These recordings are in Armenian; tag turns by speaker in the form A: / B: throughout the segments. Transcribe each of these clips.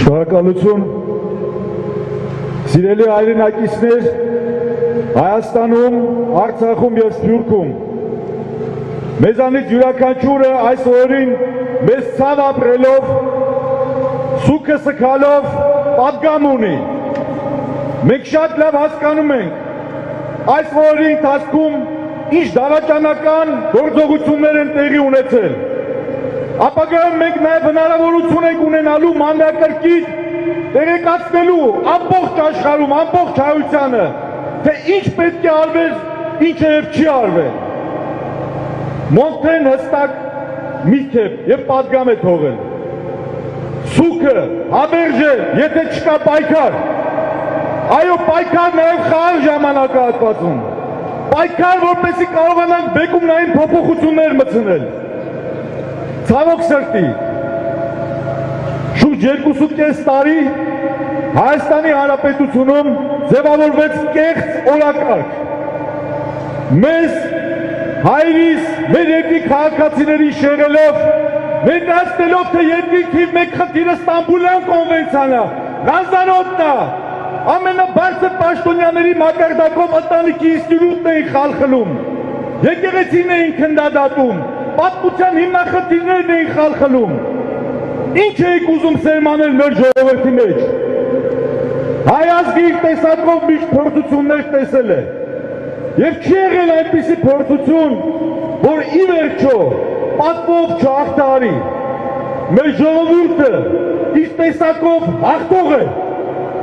A: Շնորհակալություն, սիրելի հայրենակիցներ, Հայաստանում, Արցախում և Սփյուռքում։ Մեզանից յուրաքանչյուրը այս օրերին մեզ ցավ ապրելով, սուգը սգալով պատգամ ունի։ Մենք շատ լավ հասկանում ենք այս օրերի ընթացքում ինչ դավաճանական գործողություններ են տեղի ունեցել։ Ապագայում մենք նաև հնարավորություն ենք ունենալու մանրակրկիտ տեղեկացնելու ամբողջ աշխարհում, ամբողջ հայությանը, թե ինչ պետք է արվեր, ինչը եւ չի արվել։ Մոնտեն հստակ միտք է եւ պատգամ է թողել։ Սուգը հավերժ է, եթե չկա պայքար։ Այո, պայքար նաեւ խաղաղ ժամանակահատվածում։ Պայքար, որպեսզի կարողանանք բեկումնային փոփոխություններ մտցնել։ Ցավոք սրտի, շուրջ 2.5 տարի Հայաստանի Հանրապետությունում ձևավորվեց կեղծ օրակարգ։ Մեզ հայրիս, մեր երկրի քաղաքացիների շեղելով, ներկայացնելով, թե երկրի թիվ 1 խնդիրը Ստամբուլյան կոնվենցիան է, Լանզարոտն է, ամենաբարձր պաշտոնյաների մակարդակով ընտանիքի ինստիտուտն էին խալխլում, եկեղեցին էին քննադատում, պատմության հիմնախնդիրներն էին խալխլում։ Ինչ էիք ուզում սերմանել մեր ժողովրդի մեջ։ Հայ ազգի իր տեսակով միշտ փորձություններ տեսել է։ Եվ չի եղել այնպիսի փորձություն, որ ի վերջո պատվով չհաղթահարի։ Մեր ժողովուրդը իր տեսակով հաղթող է։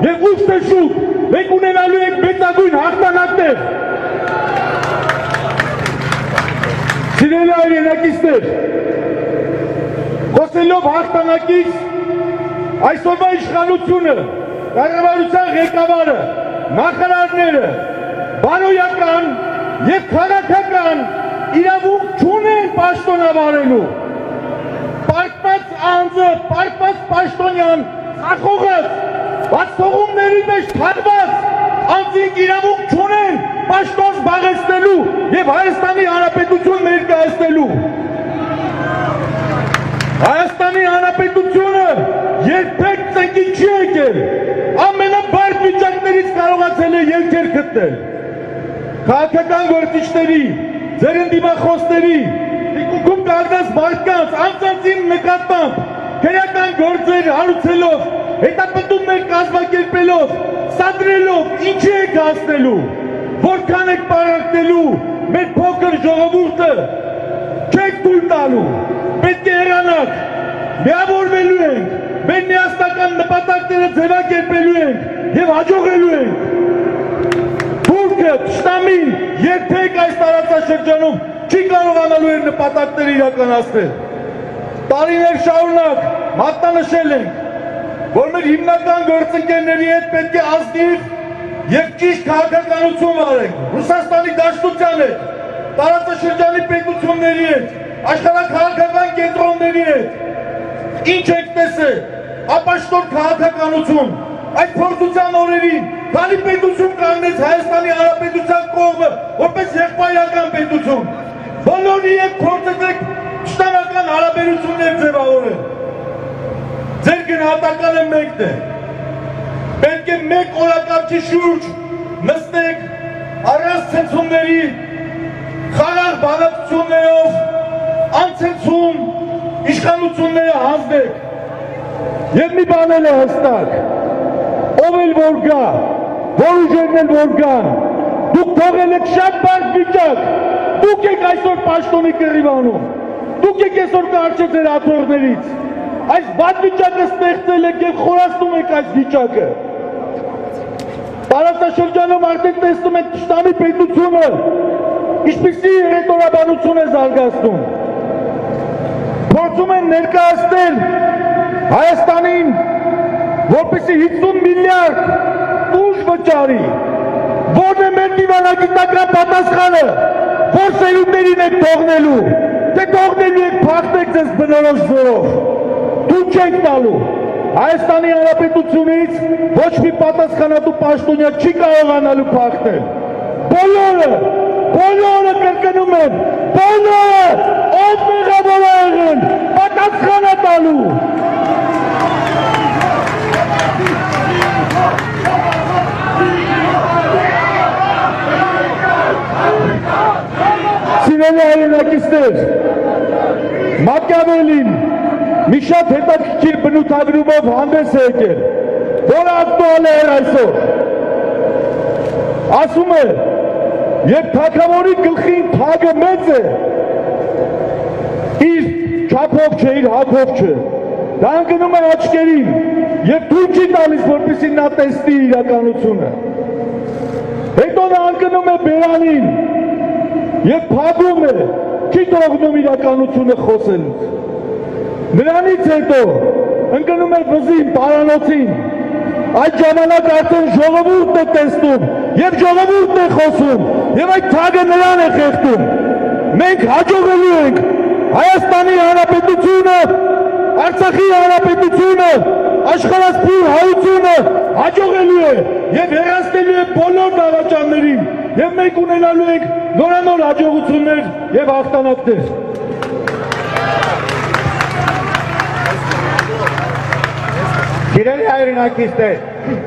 A: Եվ ուշ թե շուտ մենք ունենալու ենք մեծագույն հաղթանակներ։ Սիրելի հայրենակիցներ, խոսելով հաղթանակից, այսօրվա իշխանությունը, կառավարության ղեկավարը, նախարարները, բարոյական և քաղաքական իրավունք չունեն պաշտոնավարելու։ Պարտված անձը, պարտված պաշտոնյան, ծախողած, բացթողումների մեջ թաղված անձինք իրավունք չունեն պաշտոն զբաղեցնելու և Հայաստանի Հանրապետություն ներկայացնելու։ Հայաստանի Հանրապետությունը երբեք ծնկի չի եկել, ամենաբարդ վիճակներից կարողացել է ելքեր գտնել։ Քաղաքական գործիչների, ձեր ընդդիմախոսների, թիկունքում կանգնած մարդկանց, անձանցին նկատմամբ քրեական գործեր հարուցելով, հետապնդումներ կազմակերպելով, սադրելով, ինչի եք հասնելու, որքան եք պարակնելու, մեր փոքր ժողովուրդը չեք թույլ տալու, պետք է հեռանանք, միավորվելու ենք, մեր միասնական նպատակները ձևակերպելու ենք և հաջողելու ենք։ Թուրքը, թշնամին երբեք այս տարածաշրջանում չի կարողանալու իր նպատակները իրականացնել։ Տարիներ շարունակ մատնանշել ենք, որ մեր հիմնական գործընկերների հետ պետք է ազնիվ և ճիշտ քաղաքականություն վարենք, Ռուսաստանի Դաշնության հետ, տարածաշրջանի պետությունների հետ, աշխարհաքաղաքական կենտրոնների հետ։ Ինչ եք տեսել, ապաշտոր քաղաքականություն, այդ փորձության օրերին, քանի պետություն կանգնեց Հայաստանի Հանրապետության կողմը, որպես եղբայրական պետություն, բոլորի հետ փորձեցեք ճշտանական հարաբերություններ ձևավորել։ Ձեր գնահատականը մեկն է։ Պետք է մեկ օրակարգի շուրջ նստեք առանց ցնցումների, խաղաղ բանակցություններով, անցնցում իշխանությունները հանձնեք։ Եվ մի բան էլ է հստակ, ով էլ որ գա, որ ուժերն էլ որ գան, դուք թողել եք շատ բարդ վիճակ, դուք եք այսօր պաշտոնի կռիվանում, դուք եք այսօր կարճել ձեր աթոռներից, այս վատ վիճակը ստեղծել եք և խորացնում եք այս վիճակը։ Տարածաշրջանում արդեն տեսնում եք թշնամի պետությունը, ինչպիսի ռետորաբանություն է զարգացնում։ Փորձում են ներկայացնել Հայաստանին, որպեսզի 50 միլիարդ ուժ վճարի։ Որն է մեր դիվանագիտական պատասխանը, որ սերունդերին եք թողնելու, թե թողնելու եք փախտեք ձեզ բնորոշ զորով։ Դու չեք տալու։ Հայաստանի Հանրապետությունից ոչ մի պատասխանատու պաշտոնյա չի կարողանալու փախնել։ Բոլորը կրկնում են, բոլորը, ով մեղավոր է եղել, պատասխան է տալու։ ընկերներ, Մակիավելին մի շատ հետաքրքիր բնութագրումով հանդես է եկել, որը ակտուալ է այսօր։ Ասում է, երբ թագավորի գլխին թագը մեծ է, իր չափով չէ, իր հագով չէ, դա ընկնում է աչքերին և թույլ չի տալիս, որպեսզի նա տեսնի իրականությունը։ Հետո նա ընկնում է բերանին և փակում է, չի թողնում իրականությունը խոսելուց։ Նրանից հետո ընկնում է վզին, պարանոցին, այդ ժամանակ արդեն ժողովուրդն է տեսնում և ժողովուրդն է խոսում և այդ թագը նրան է խեղդում։ Մենք հաջողելու ենք Հայաստանի Հանրապետությունը, Արցախի Հանրապետությունը, աշխարհասփյուր հայությունը հաջողելու է և հեռացնելու է բոլոր դավաճաններին և մենք ունենալու ենք նորանոր հաջողություններ և հաղթանակներ։
B: Սիրելի հայրենակիցներ,